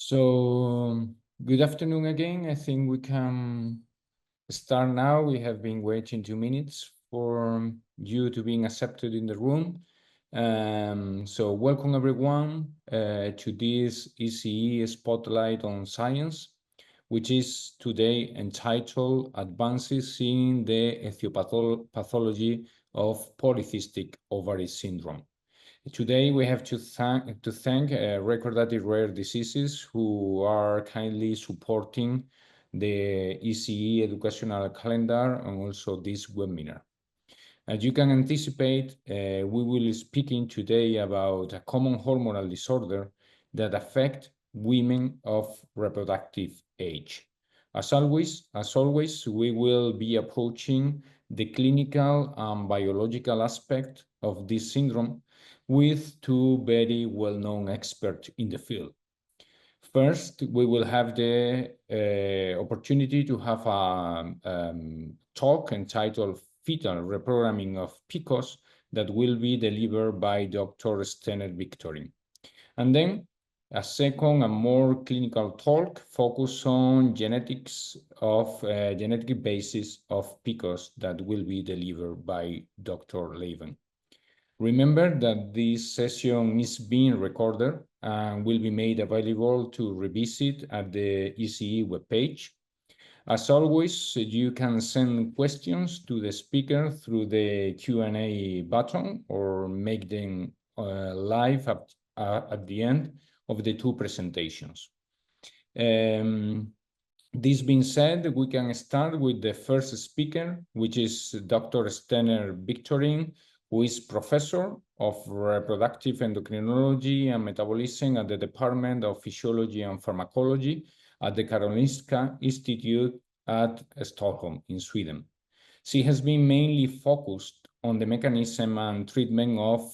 So, good afternoon again. I think we can start now. We have been waiting 2 minutes for you to being accepted in the room. So welcome everyone to this ECE Spotlight on Science, which is today entitled Advances in the Etiopathology of Polycystic Ovary Syndrome. Today, we have to thank Recordati Rare Diseases, who are kindly supporting the ECE educational calendar and also this webinar. As you can anticipate, we will be speaking today about a common hormonal disorder that affect women of reproductive age. As always, we will be approaching the clinical and biological aspect of this syndrome with two very well-known experts in the field. First, we will have the opportunity to have a talk entitled Fetal Reprogramming of PCOS that will be delivered by Dr. Stener Victorin. And then a second and more clinical talk focused on genetics of genetic basis of PCOS that will be delivered by Dr. Levin. Remember that this session is being recorded and will be made available to revisit at the ECE webpage. As always, you can send questions to the speaker through the Q&A button or make them live at the end of the two presentations. This being said, we can start with the first speaker, which is Dr. Stener Victorin, who is professor of reproductive endocrinology and metabolism at the Department of Physiology and Pharmacology at the Karolinska Institute at Stockholm in Sweden. She has been mainly focused on the mechanism and treatment of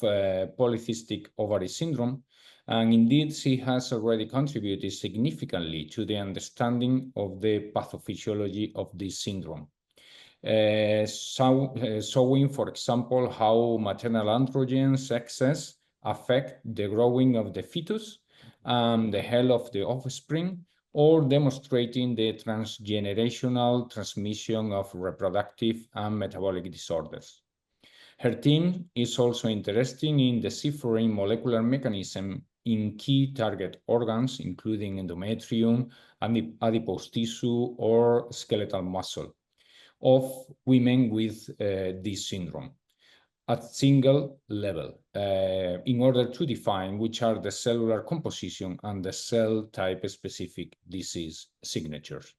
polycystic ovary syndrome, and indeed she has already contributed significantly to the understanding of the pathophysiology of this syndrome. Showing, for example, how maternal androgens excess affect the growing of the fetus and the health of the offspring, or demonstrating the transgenerational transmission of reproductive and metabolic disorders. Her team is also interested in deciphering molecular mechanism in key target organs, including endometrium, adipose tissue, or skeletal muscle of women with this syndrome at single level in order to define which are the cellular composition and the cell type specific disease signatures.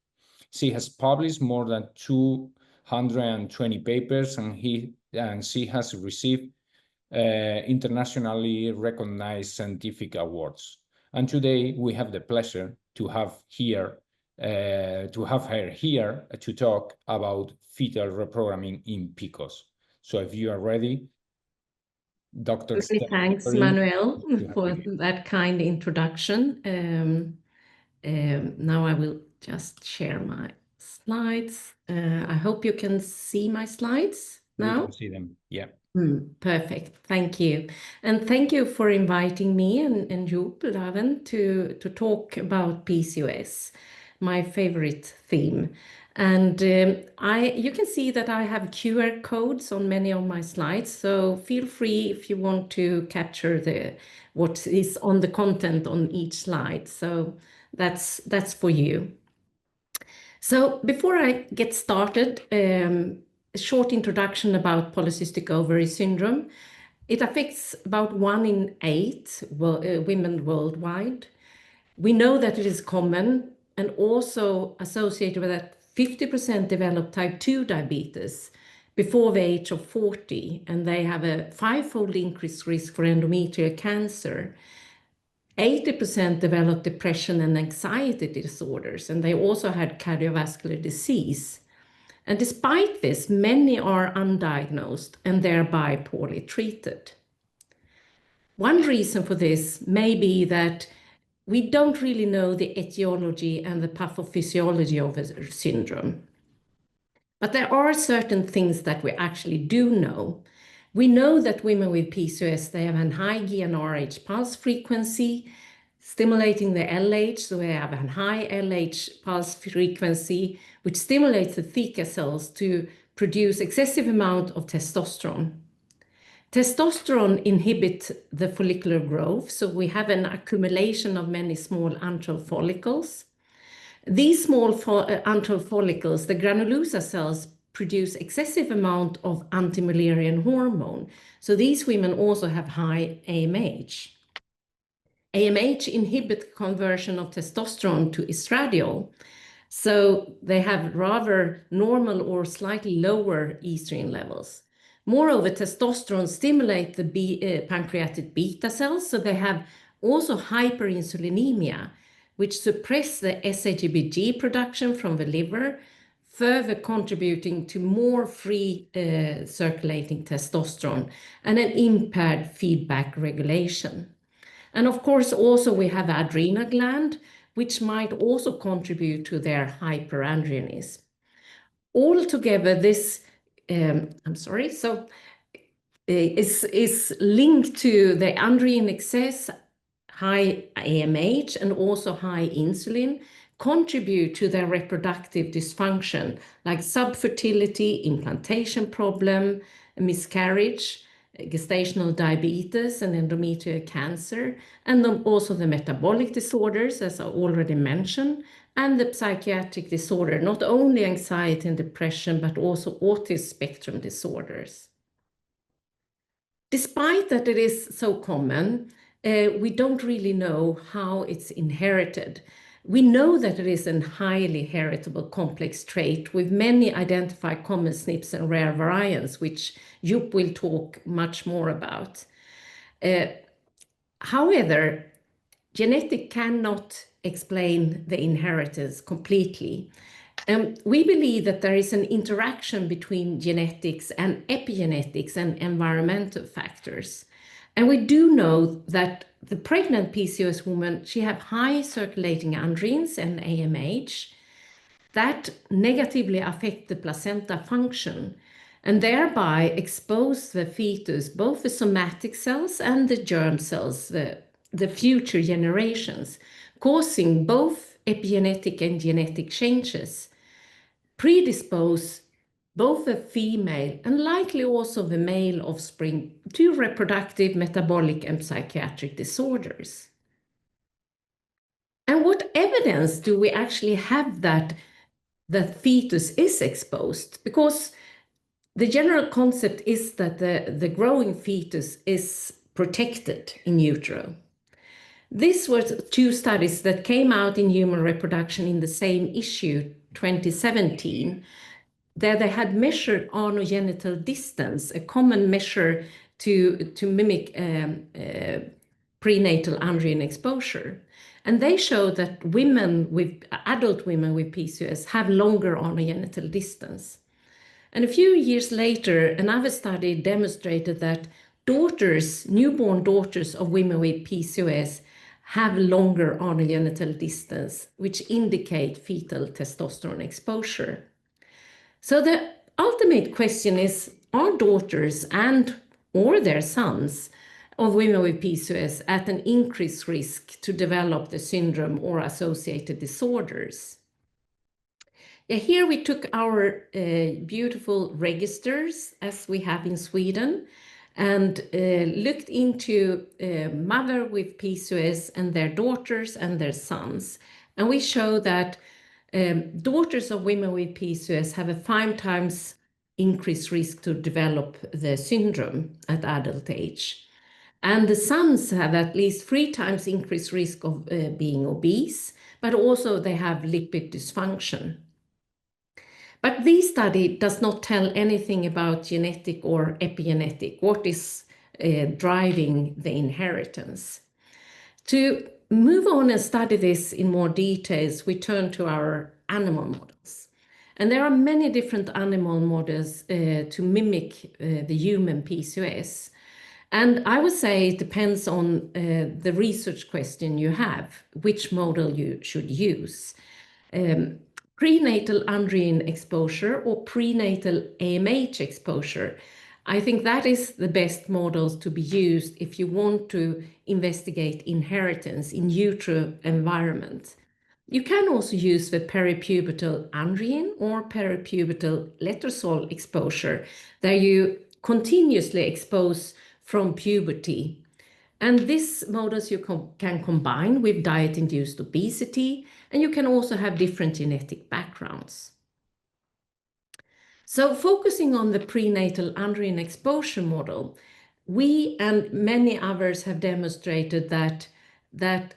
She has published more than 220 papers and she has received internationally recognized scientific awards. And today we have the pleasure to have her here to talk about fetal reprogramming in PCOS. So if you are ready, Dr. Many thanks, Manuel, for that kind introduction. Now I will just share my slides. I hope you can see my slides now. We can see them, yeah. Perfect, thank you. And thank you for inviting me and you, Laven, to talk about PCOS, my favorite theme. And you can see that I have QR codes on many of my slides, so feel free if you want to capture what is on the content on each slide. So that's for you. So before I get started, a short introduction about polycystic ovary syndrome. It affects about 1 in 8 women worldwide. We know that it is common and also associated with that 50% develop type 2 diabetes before the age of 40, and they have a 5-fold increased risk for endometrial cancer. 80% develop depression and anxiety disorders, and they also had cardiovascular disease. And despite this, many are undiagnosed and thereby poorly treated. One reason for this may be that we don't really know the etiology and the pathophysiology of the syndrome. But there are certain things that we actually do know. We know that women with PCOS, they have a high GnRH pulse frequency, stimulating the LH, so we have a high LH pulse frequency, which stimulates the theca cells to produce excessive amount of testosterone. Testosterone inhibits the follicular growth, so we have an accumulation of many small antral follicles. These small antral follicles, the granulosa cells, produce excessive amount of anti-Müllerian hormone. So these women also have high AMH. AMH inhibits conversion of testosterone to estradiol. So they have rather normal or slightly lower estrogen levels. Moreover, testosterone stimulates the pancreatic beta cells, so they have also hyperinsulinemia, which suppress the SHBG production from the liver, further contributing to more free circulating testosterone and an impaired feedback regulation. And of course, also we have the adrenal gland, which might also contribute to their hyperandrogenism. Altogether, this, is linked to the androgen excess, high AMH, and also high insulin, contribute to their reproductive dysfunction, like subfertility, implantation problem, miscarriage, gestational diabetes and endometrial cancer, and also the metabolic disorders, as I already mentioned, and the psychiatric disorder, not only anxiety and depression, but also autism spectrum disorders. Despite that it is so common, we don't really know how it's inherited. We know that it is a highly heritable complex trait with many identified common SNPs and rare variants, which Jupp will talk much more about. However, genetic cannot explain the inheritance completely. We believe that there is an interaction between genetics and epigenetics and environmental factors. And we do know that the pregnant PCOS woman, she have high circulating androgens and AMH that negatively affect the placenta function and thereby expose the fetus, both the somatic cells and the germ cells, the future generations, causing both epigenetic and genetic changes, predispose both the female and likely also the male offspring to reproductive, metabolic, and psychiatric disorders. And what evidence do we actually have that the fetus is exposed? Because the general concept is that the growing fetus is protected in utero. This was 2 studies that came out in Human Reproduction in the same issue, 2017, there they had measured anogenital distance, a common measure to mimic prenatal androgen exposure. And they showed that adult women with PCOS have longer anogenital distance. And a few years later, another study demonstrated that newborn daughters of women with PCOS have longer anogenital distance, which indicate fetal testosterone exposure. So the ultimate question is, are daughters or their sons of women with PCOS at an increased risk to develop the syndrome or associated disorders? Here we took our beautiful registers, as we have in Sweden, and looked into mother with PCOS and their daughters and their sons. And we show that daughters of women with PCOS have a 5 times increased risk to develop the syndrome at adult age. And the sons have at least 3 times increased risk of being obese, but also they have lipid dysfunction. But this study does not tell anything about genetic or epigenetic, what is driving the inheritance. To move on and study this in more details, we turn to our animal models. And there are many different animal models to mimic the human PCOS. And I would say it depends on the research question you have, which model you should use. Prenatal androgen exposure or prenatal AMH exposure I think that is the best models to be used if you want to investigate inheritance in utero environment. You can also use the peripubertal androgen or peripubertal letrozole exposure that you continuously expose from puberty. And these models you can combine with diet-induced obesity, and you can also have different genetic backgrounds. So focusing on the prenatal androgen exposure model, we and many others have demonstrated that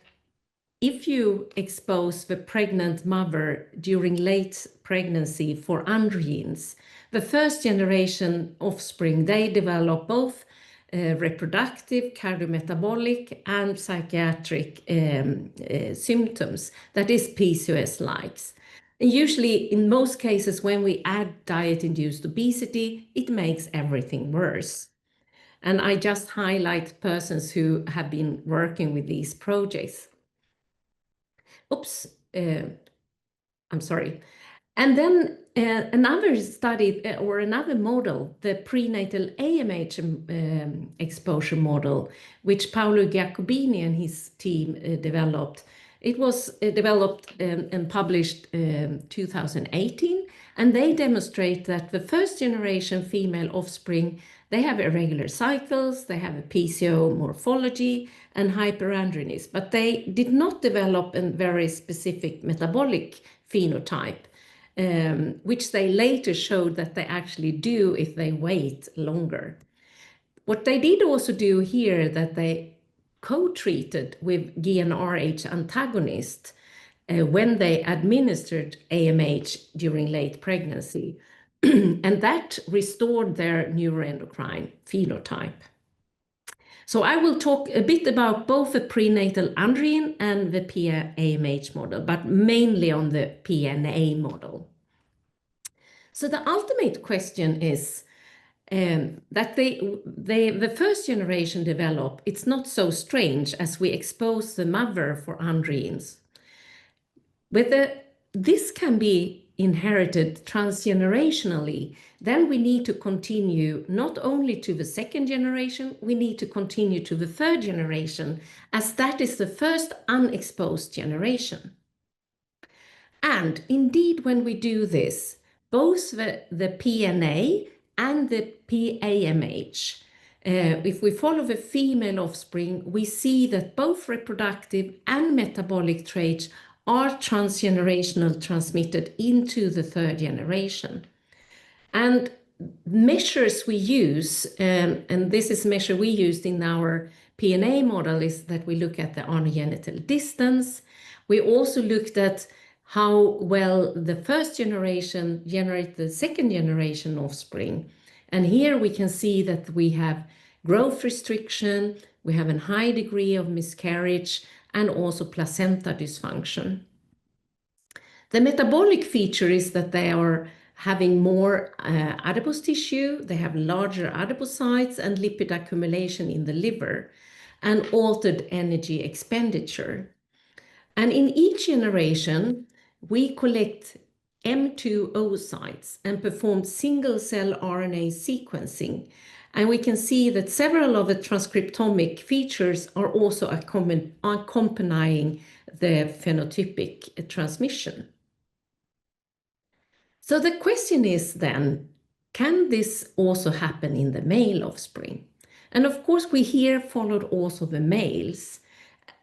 if you expose the pregnant mother during late pregnancy for androgens, the first generation offspring, they develop both reproductive, cardiometabolic, and psychiatric symptoms, that is PCOS-likes. And usually, in most cases, when we add diet-induced obesity, it makes everything worse. And I just highlight persons who have been working with these projects. Oops, I'm sorry. And then another study or another model, the prenatal AMH exposure model, which Paolo Giacobini and his team developed. It was developed and published in 2018, and they demonstrate that the first generation female offspring, they have irregular cycles, they have a PCO morphology and hyperandrogenism, but they did not develop a very specific metabolic phenotype, which they later showed that they actually do if they wait longer. What they did also do here, that they co-treated with GnRH antagonist when they administered AMH during late pregnancy, and that restored their neuroendocrine phenotype. So I will talk a bit about both the prenatal androgen and the PA-AMH model, but mainly on the PNA model. So the ultimate question is that the first generation develop, it's not so strange as we expose the mother for androgens. This can be inherited transgenerationally, then we need to continue not only to the second generation, we need to continue to the third generation, as that is the first unexposed generation. And indeed, when we do this, both the PNA and the PAMH, if we follow the female offspring, we see that both reproductive and metabolic traits are transgenerational transmitted into the third generation. And measures we use, and this is a measure we used in our PNA model, is that we look at the anogenital distance. We also looked at how well the first generation generates the second generation offspring. And here we can see that we have growth restriction, we have a high degree of miscarriage, and also placenta dysfunction. The metabolic feature is that they are having more adipose tissue, they have larger adipocytes and lipid accumulation in the liver, and altered energy expenditure. And in each generation, we collect M2 oocytes and perform single-cell RNA sequencing. And we can see that several of the transcriptomic features are also accompanying the phenotypic transmission. So the question is then, can this also happen in the male offspring? And of course, we here followed also the males,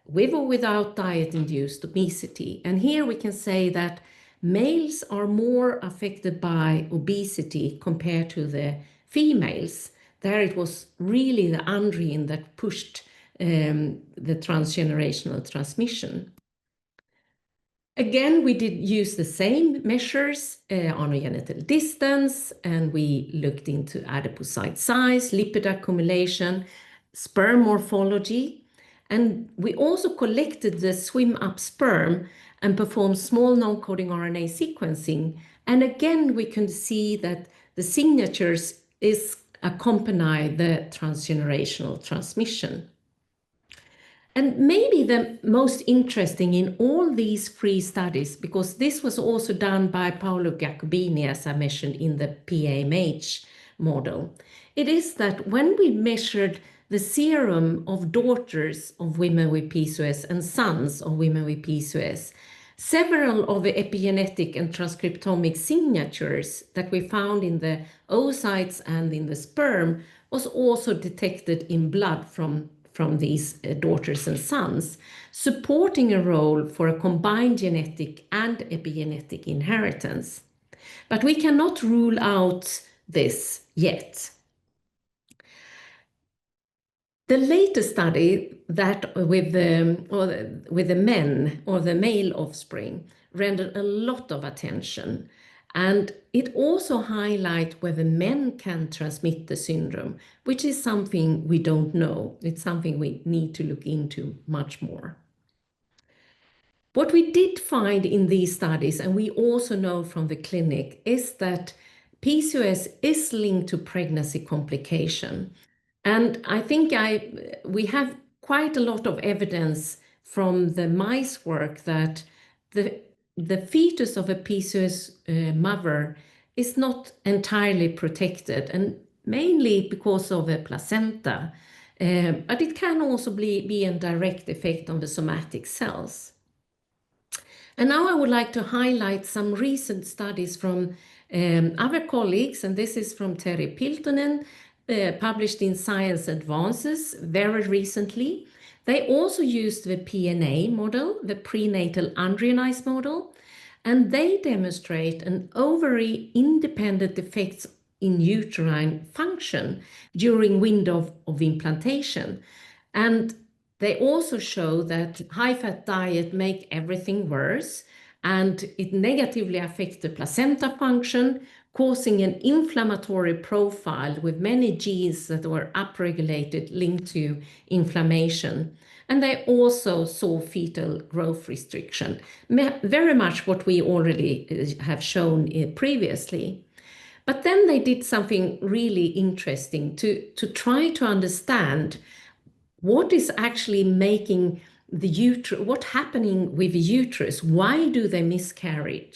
with or without diet-induced obesity. And here we can say that males are more affected by obesity compared to the females. There it was really the androgen that pushed the transgenerational transmission. Again, we did use the same measures on a genital distance, and we looked into adipocyte size, lipid accumulation, sperm morphology, and we also collected the swim-up sperm and performed small non-coding RNA sequencing. And again, we can see that the signatures accompany the transgenerational transmission. And maybe the most interesting in all these 3 studies, because this was also done by Paolo Giacobini, as I mentioned, in the PAMH model. It is that when we measured the serum of daughters of women with PCOS and sons of women with PCOS, several of the epigenetic and transcriptomic signatures that we found in the oocytes and in the sperm was also detected in blood from these daughters and sons, supporting a role for a combined genetic and epigenetic inheritance. But we cannot rule out this yet. The latest study that with the men or the male offspring rendered a lot of attention, and it also highlights whether men can transmit the syndrome, which is something we don't know. It's something we need to look into much more. What we did find in these studies, and we also know from the clinic, is that PCOS is linked to pregnancy complication. And I think we have quite a lot of evidence from the mice work that the fetus of a PCOS mother is not entirely protected, and mainly because of a placenta. But it can also be a direct effect on the somatic cells. And now I would like to highlight some recent studies from other colleagues, and this is from Terry Piltonen, published in Science Advances very recently. They also used the PNA model, the prenatal androgenized model, and they demonstrate an ovary-independent effects in uterine function during window of implantation. And they also show that high-fat diet make everything worse, and it negatively affects the placenta function, causing an inflammatory profile with many genes that were upregulated linked to inflammation. And they also saw fetal growth restriction, very much what we already have shown previously. But then they did something really interesting to try to understand what is actually making the uterus, what's happening with the uterus, why do they miscarry?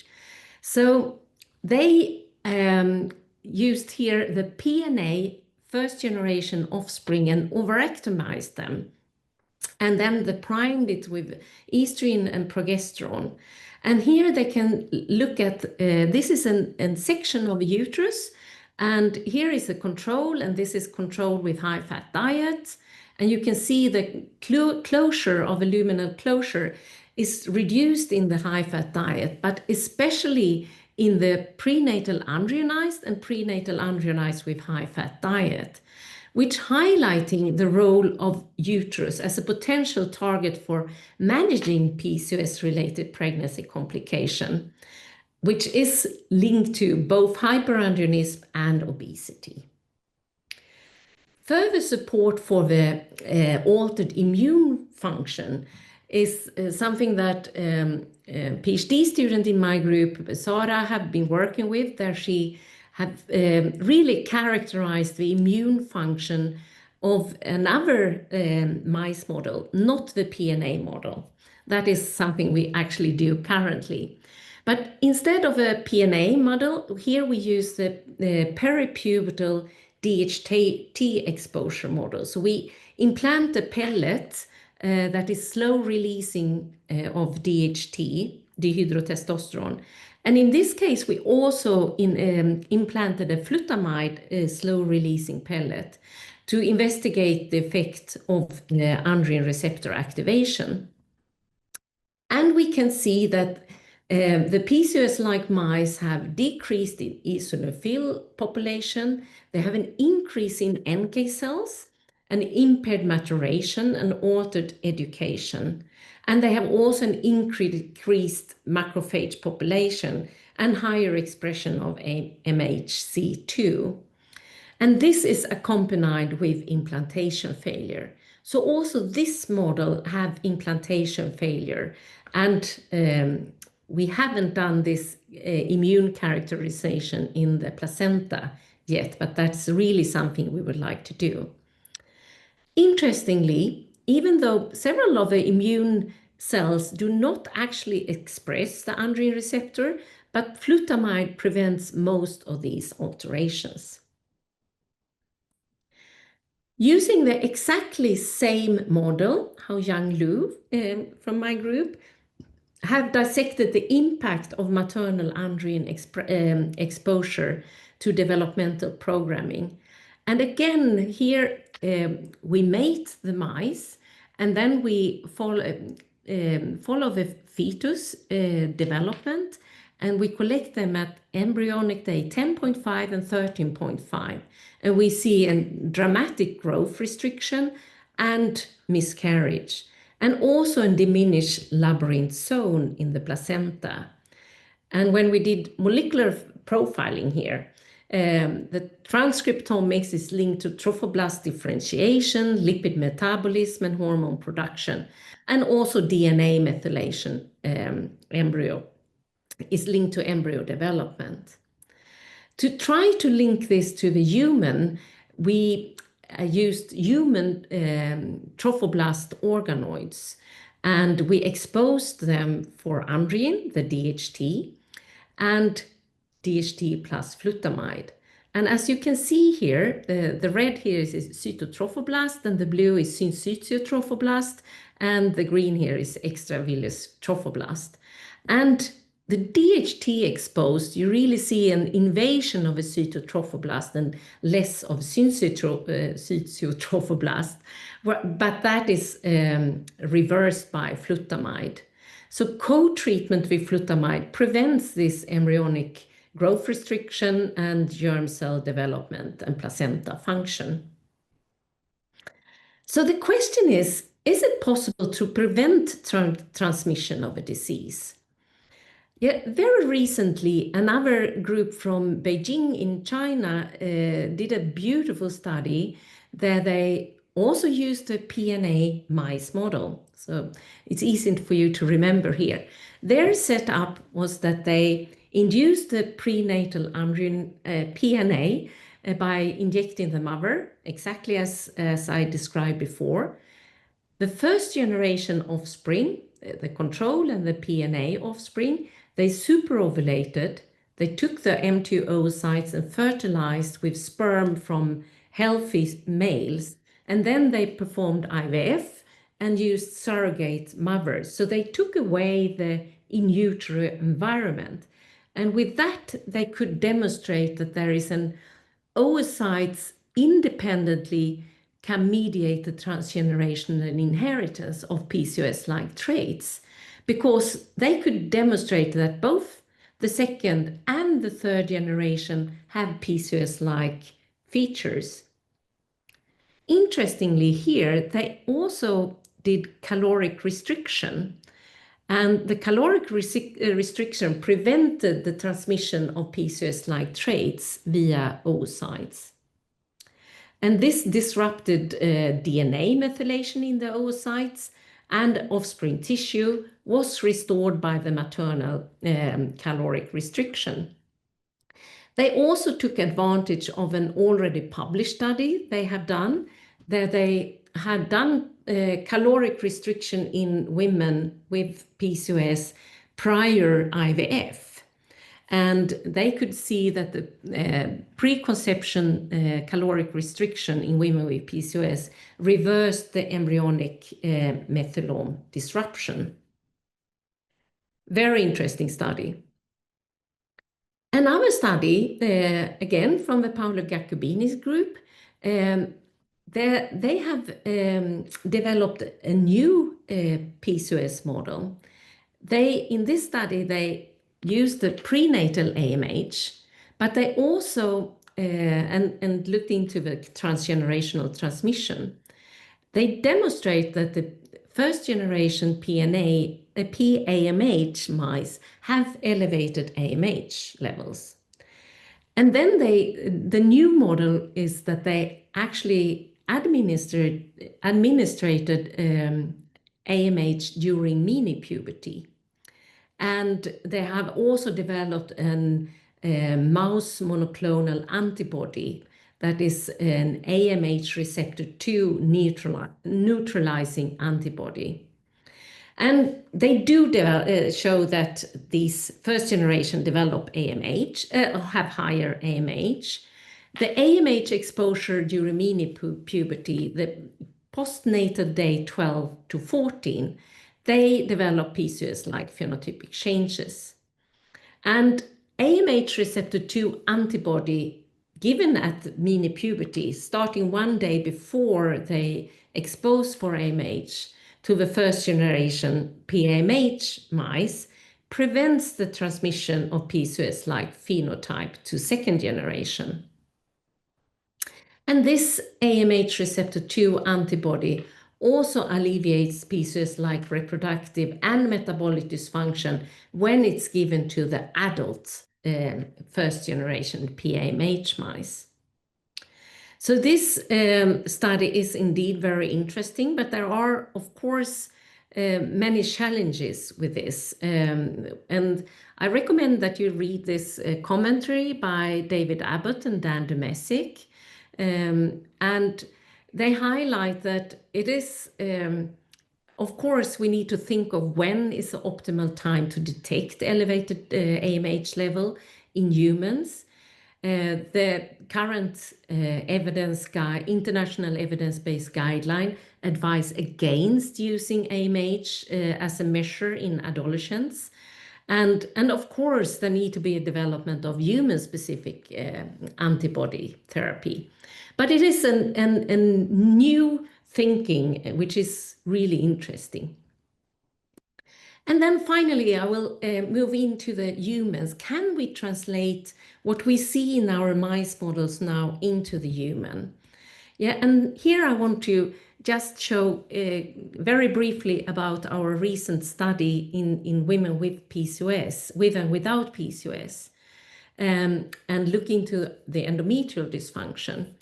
So they used here the PNA first generation offspring and ovarectomized them. And then they primed it with estrogen and progesterone. And here they can look at, this is a section of the uterus, and here is a control, and this is controlled with high-fat diet. And you can see the closure of the luminal closure is reduced in the high-fat diet, but especially in the prenatal androgenized and prenatal androgenized with high-fat diet, which highlighting the role of uterus as a potential target for managing PCOS-related pregnancy complication, which is linked to both hyperandrogenism and obesity. Further support for the altered immune function is something that PhD student in my group, Sara, have been working with, there she have really characterized the immune function of another mice model, not the PNA model. That is something we actually do currently. But instead of a PNA model, here we use the peripubertal DHT exposure model. So we implant a pellet that is slow releasing of DHT, dihydrotestosterone. And in this case, we also implanted a flutamide slow releasing pellet to investigate the effect of the androgen receptor activation. And we can see that the PCOS-like mice have decreased in eosinophil population. They have an increase in NK cells, an impaired maturation, and altered education. And they have also an increased macrophage population and higher expression of MHC2. And this is accompanied with implantation failure. So also this model have implantation failure, and we haven't done this immune characterization in the placenta yet, but that's really something we would like to do. Interestingly, even though several of the immune cells do not actually express the androgen receptor, but flutamide prevents most of these alterations. Using the exactly same model, how Yang Lu from my group have dissected the impact of maternal androgen exposure to developmental programming. And again, here we mate the mice, and then we follow the fetus development, and we collect them at embryonic day 10.5 and 13.5. And we see a dramatic growth restriction and miscarriage, and also a diminished labyrinth zone in the placenta. And when we did molecular profiling here, the transcriptomics is linked to trophoblast differentiation, lipid metabolism, and hormone production, and also DNA methylation embryo is linked to embryo development. To try to link this to the human, we used human trophoblast organoids, and we exposed them for androgen, the DHT, and DHT plus flutamide. And as you can see here, the red here is cytotrophoblast, and the blue is syncytiotrophoblast, and the green here is extravillous trophoblast. And the DHT exposed, you really see an invasion of a cytotrophoblast and less of syncytiotrophoblast, but that is reversed by flutamide. So co-treatment with flutamide prevents this embryonic growth restriction and germ cell development and placenta function. So the question is it possible to prevent transmission of a disease? Yeah, very recently, another group from Beijing in China did a beautiful study that they also used a PNA mice model. So it's easy for you to remember here. Their setup was that they induced the prenatal androgen PNA by injecting the mother, exactly as I described before. The first generation offspring, the control and the PNA offspring, they superovulated. They took the M2 oocytes and fertilized with sperm from healthy males. And then they performed IVF and used surrogate mothers. So they took away the in utero environment. And with that, they could demonstrate that there is an oocytes independently can mediate the transgenerational inheritance of PCOS-like traits, because they could demonstrate that both the second and the third generation have PCOS-like features. Interestingly here, they also did caloric restriction, and the caloric restriction prevented the transmission of PCOS-like traits via oocytes. And this disrupted DNA methylation in the oocytes, and offspring tissue was restored by the maternal caloric restriction. They also took advantage of an already published study they have done, that they had done caloric restriction in women with PCOS prior IVF. And they could see that the preconception caloric restriction in women with PCOS reversed the embryonic methylome disruption. Very interesting study. Another study, again from the Paolo Giacobini's group, they have developed a new PCOS model. In this study, they used the prenatal AMH, but they also and looked into the transgenerational transmission. They demonstrate that the first generation PAMH mice have elevated AMH levels. And then the new model is that they actually administered AMH during minipuberty. And they have also developed a mouse monoclonal antibody that is an AMH receptor 2 neutralizing antibody. And they do show that these first generation develop AMH, have higher AMH. The AMH exposure during mini-puberty, the postnatal day 12 to 14, they develop PCOS-like phenotypic changes. And AMH receptor 2 antibody given at mini-puberty, starting one day before they expose for AMH to the first generation PAMH mice, prevents the transmission of PCOS-like phenotype to second generation. And this AMH receptor 2 antibody also alleviates PCOS-like reproductive and metabolic dysfunction when it's given to the adult first generation PAMH mice. So this study is indeed very interesting, but there are, of course, many challenges with this. And I recommend that you read this commentary by David Abbott and Dan Domesic. And they highlight that it is, of course, we need to think of when is the optimal time to detect elevated AMH level in humans. The current international evidence-based guideline advise against using AMH as a measure in adolescents. And of course, there need to be a development of human-specific antibody therapy. But it is a new thinking, which is really interesting. And then finally, I will move into the humans. Can we translate what we see in our mice models now into the human? Yeah, and here I want to just show very briefly about our recent study in women with PCOS, with and without PCOS, and look into the endometrial dysfunction.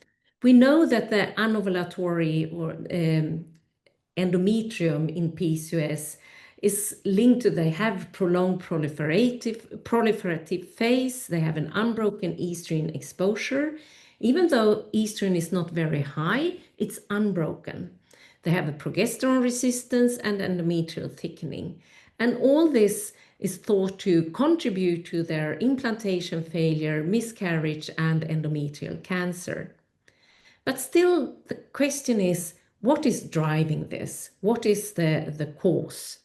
We know that the anovulatory or endometrium in PCOS is linked to, they have prolonged proliferative phase, they have an unbroken estrogen exposure. Even though estrogen is not very high, it's unbroken. They have a progesterone resistance and endometrial thickening. And all this is thought to contribute to their implantation failure, miscarriage, and endometrial cancer. But still, the question is, what is driving this? What is the cause?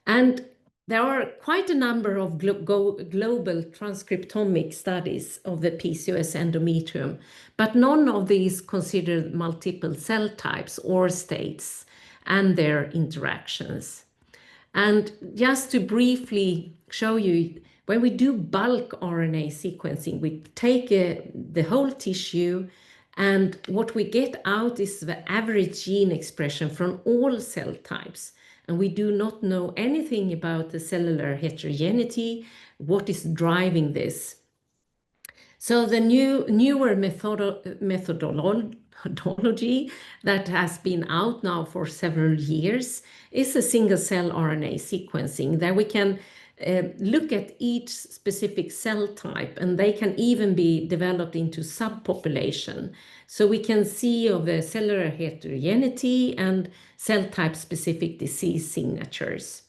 And there are quite a number of global transcriptomic studies of the PCOS endometrium, but none of these considered multiple cell types or states and their interactions. And just to briefly show you, when we do bulk RNA sequencing, we take the whole tissue, and what we get out is the average gene expression from all cell types. And we do not know anything about the cellular heterogeneity, what is driving this. So the newer methodology that has been out now for several years is a single cell RNA sequencing, that we can look at each specific cell type, and they can even be developed into subpopulation. So we can see of the cellular heterogeneity and cell type specific disease signatures.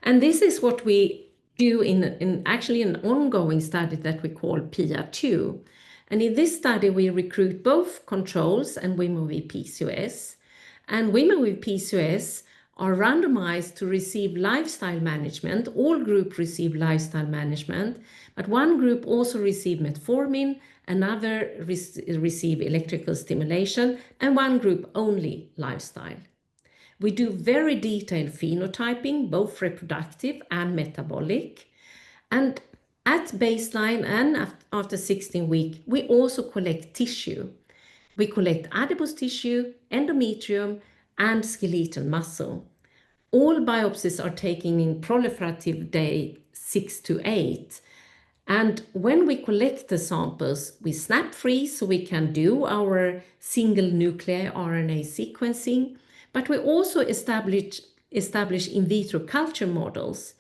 And this is what we do in actually an ongoing study that we call PIA2. And in this study, we recruit both controls and women with PCOS. And women with PCOS are randomized to receive lifestyle management. All groups receive lifestyle management, but one group also receive metformin, another receive electrical stimulation, and one group only lifestyle. We do very detailed phenotyping, both reproductive and metabolic. And at baseline and after 16 weeks, we also collect tissue. We collect adipose tissue, endometrium, and skeletal muscle. All biopsies are taken in proliferative day 6 to 8. And when we collect the samples, we snap freeze so we can do our single nuclear RNA sequencing, but we also establish in vitro culture models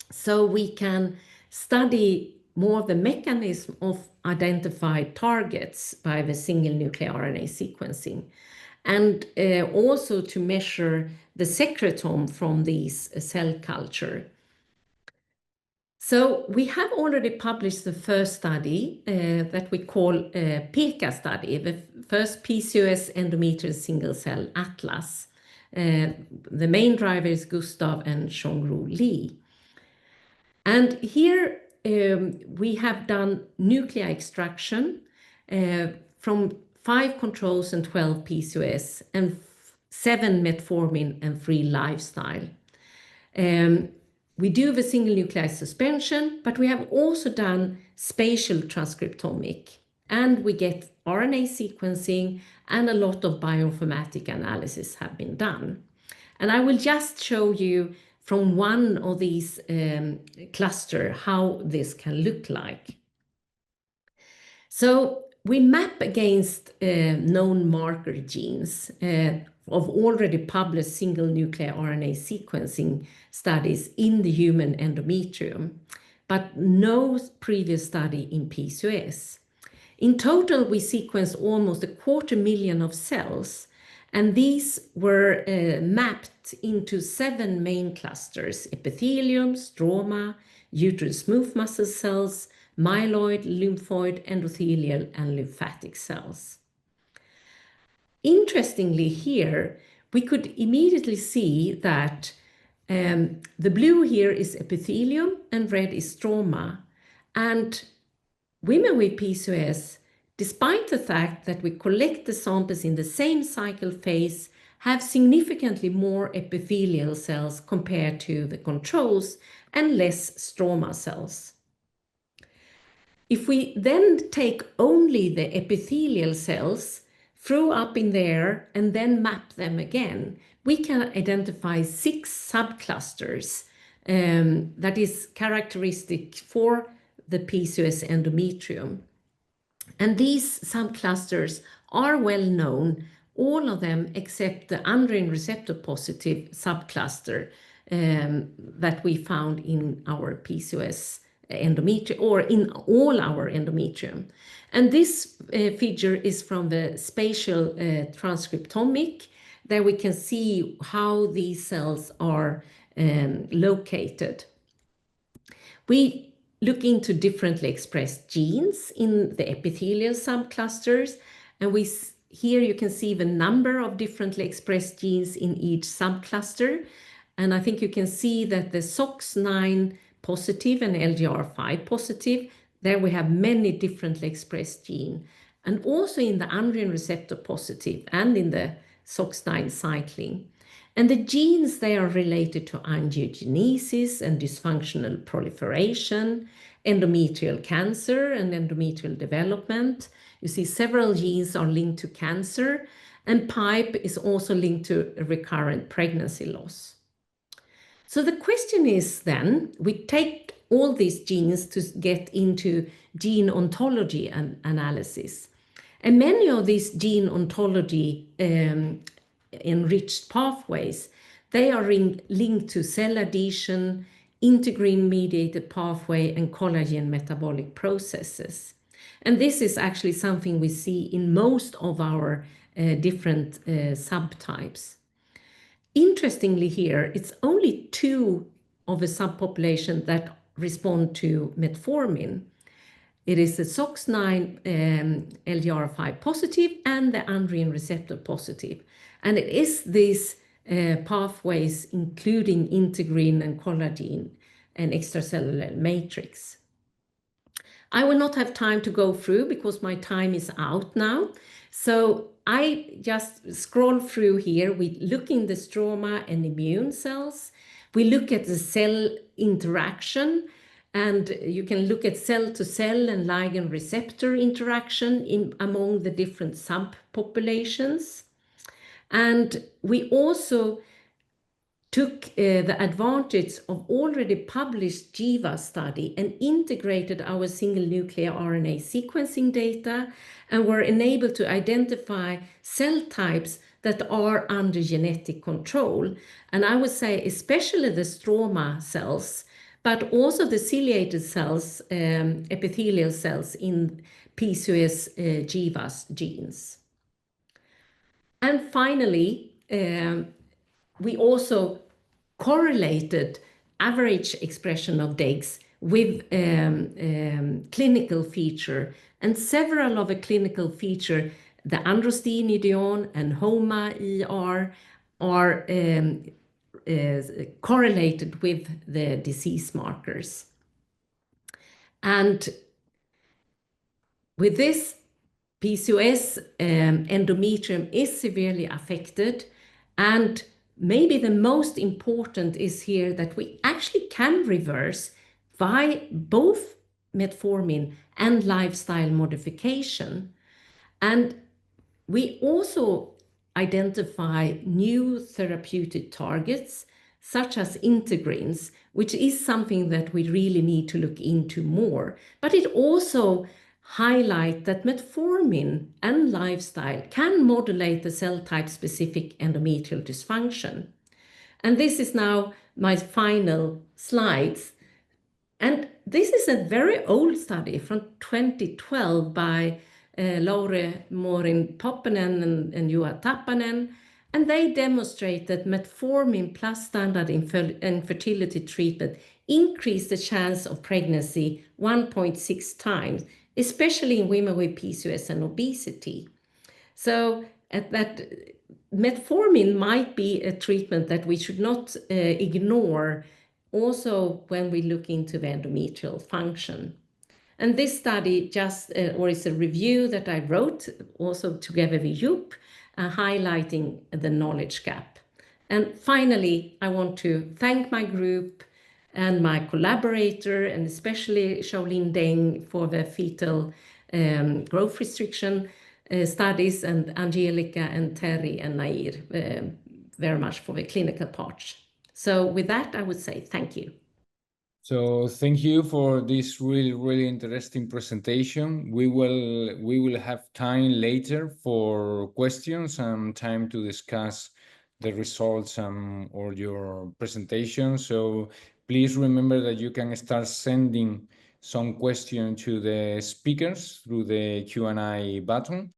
so we can study more the mechanism of identified targets by the single nuclear RNA sequencing, and also to measure the secretome from these cell culture. So we have already published the first study that we call PECA study, the first PCOS endometrial single cell atlas. The main driver is Gustav and Chongru Lee. And here we have done nuclei extraction from 5 controls and 12 PCOS and 7 metformin and 3 lifestyle. We do the single nuclei suspension, but we have also done spatial transcriptomic, and we get RNA sequencing, and a lot of bioinformatic analysis have been done. And I will just show you from one of these cluster how this can look like. So we map against known marker genes of already published single nuclear RNA sequencing studies in the human endometrium, but no previous study in PCOS. In total, we sequenced almost 250,000 of cells, and these were mapped into 7 main clusters: epithelium, stroma, uterus smooth muscle cells, myeloid, lymphoid, endothelial, and lymphatic cells. Interestingly here, we could immediately see that the blue here is epithelium and red is stroma. And women with PCOS, despite the fact that we collect the samples in the same cycle phase, have significantly more epithelial cells compared to the controls and less stroma cells. If we then take only the epithelial cells, throw up in there, and then map them again, we can identify 6 subclusters that is characteristic for the PCOS endometrium. And these subclusters are well known, all of them except the androgen receptor positive subcluster that we found in our PCOS endometrium, or in all our endometrium. And this figure is from the spatial transcriptomic. There we can see how these cells are located. We look into differently expressed genes in the epithelial subclusters, and here you can see the number of differently expressed genes in each subcluster. And I think you can see that the SOX9 positive and LGR5 positive, there we have many differently expressed genes. And also in the androgen receptor positive and in the SOX9 cycling. And the genes, they are related to angiogenesis and dysfunctional proliferation, endometrial cancer and endometrial development. You see several genes are linked to cancer, and PIPE is also linked to recurrent pregnancy loss. So the question is then, we take all these genes to get into gene ontology and analysis. And many of these gene ontology enriched pathways, they are linked to cell adhesion, integrin-mediated pathway, and collagen metabolic processes. And this is actually something we see in most of our different subtypes. Interestingly here, it's only 2 of a subpopulation that respond to metformin. It is the SOX9 LGR5 positive and the androgen receptor positive. And it is these pathways, including integrin and collagen and extracellular matrix. I will not have time to go through because my time is out now. So I just scroll through here. We look in the stroma and immune cells. We look at the cell interaction, and you can look at cell-to-cell and ligand receptor interaction among the different subpopulations. And we also took the advantage of already published JIVA study and integrated our single nuclear RNA sequencing data, and were enabled to identify cell types that are under genetic control. And I would say especially the stroma cells, but also the ciliated cells, epithelial cells in PCOS JIVA's genes. And finally, we also correlated average expression of DEGs with clinical feature, and several of the clinical feature, the androstenedione and HOMA-ER, are correlated with the disease markers. And with this, PCOS endometrium is severely affected, and maybe the most important is here that we actually can reverse by both metformin and lifestyle modification. And we also identify new therapeutic targets, such as integrins, which is something that we really need to look into more. But it also highlights that metformin and lifestyle can modulate the cell type specific endometrial dysfunction. And this is now my final slides. And this is a very old study from 2012 by Laure Morin-Poppanen and Juha Tappanen, and they demonstrate that metformin plus standard infertility treatment increased the chance of pregnancy 1.6 times, especially in women with PCOS and obesity. So that metformin might be a treatment that we should not ignore also when we look into the endometrial function. And this study or is a review that I wrote also together with Joop, highlighting the knowledge gap. And finally, I want to thank my group and my collaborator, and especially Shaolin Deng for the fetal growth restriction studies, and Angelica and Terry and Nair very much for the clinical part. So with that, I would say thank you. So thank you for this really interesting presentation. We will have time later for questions and time to discuss the results or your presentation. So please remember that you can start sending some questions to the speakers through the Q&A button.